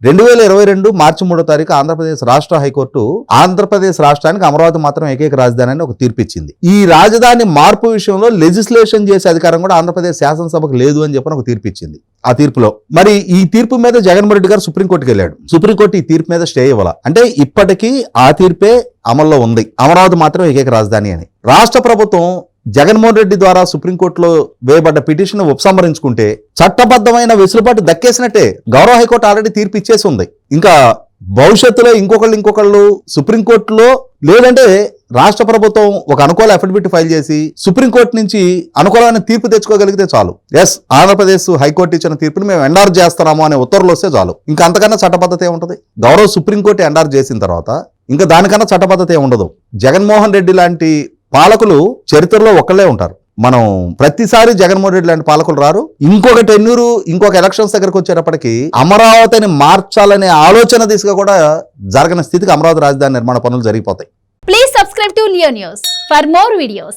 2022 మార్చి 3వ తారీఖు ఆంధ్రప్రదేశ్ రాష్ట్ర హైకోర్టు ఆంధ్రప్రదేశ్ రాష్ట్రానికి అమరావతి మాత్రం ఏకైక రాజధాని అని ఒక తీర్పు ఇచ్చింది. ఈ రాజధాని మార్పు విషయంలో లెజిస్లేషన్ చేసే అధికారం కూడా ఆంధ్రప్రదేశ్ శాసనసభకు లేదు అని చెప్పని ఒక తీర్పు ఇచ్చింది. ఆ తీర్పులో మరి ఈ తీర్పు మీద జగన్మోహన్ రెడ్డి గారు సుప్రీంకోర్టుకి వెళ్ళాడు. సుప్రీంకోర్టు ఈ తీర్పు మీద స్టే ఇవ్వాల. అంటే ఇప్పటికీ ఆ తీర్పే అమల్లో ఉంది, అమరావతి మాత్రం ఏకైక రాజధాని అని. రాష్ట్ర ప్రభుత్వం జగన్మోహన్ రెడ్డి ద్వారా సుప్రీంకోర్టులో వేయబడ్డ పిటిషన్ ఉపసంహరించుకుంటే చట్టబద్ధమైన వెసులుబాటు దక్కేసినట్టే. గౌరవ హైకోర్టు ఆల్రెడీ తీర్పు ఇచ్చేసి ఉంది. ఇంకా భవిష్యత్తులో ఇంకొకళ్ళు సుప్రీంకోర్టులో లేదంటే రాష్ట్ర ప్రభుత్వం ఒక అనుకూల అఫిడవిట్ ఫైల్ చేసి సుప్రీంకోర్టు నుంచి అనుకూలమైన తీర్పు తెచ్చుకోగలిగితే చాలు. ఎస్, ఆంధ్రప్రదేశ్ హైకోర్టు ఇచ్చిన తీర్పుని మేము ఎండార్ చేస్తున్నాము అనే ఉత్తర్వులు వస్తే చాలు. ఇంకా అంతకన్నా చట్టబద్ధత ఏముంటది? గౌరవ సుప్రీంకోర్టు ఎండార్ చేసిన తర్వాత ఇంకా దానికన్నా చట్టబద్ధత ఏముండదు. జగన్మోహన్ రెడ్డి లాంటి పాలకులు చరిత్రలో ఒక్కళ్ళే ఉంటారు. మనం ప్రతిసారి జగన్మోహన్ రెడ్డి లాంటి పాలకులు రారు. ఇంకొక టెన్యూరు ఇంకొక ఎలక్షన్స్ దగ్గరకు వచ్చేటప్పటికి అమరావతిని మార్చాలనే ఆలోచన దిశగా కూడా జరగని స్థితికి అమరావతి రాజధాని నిర్మాణ పనులు జరిగిపోతాయి. Please subscribe to Leo News for more videos.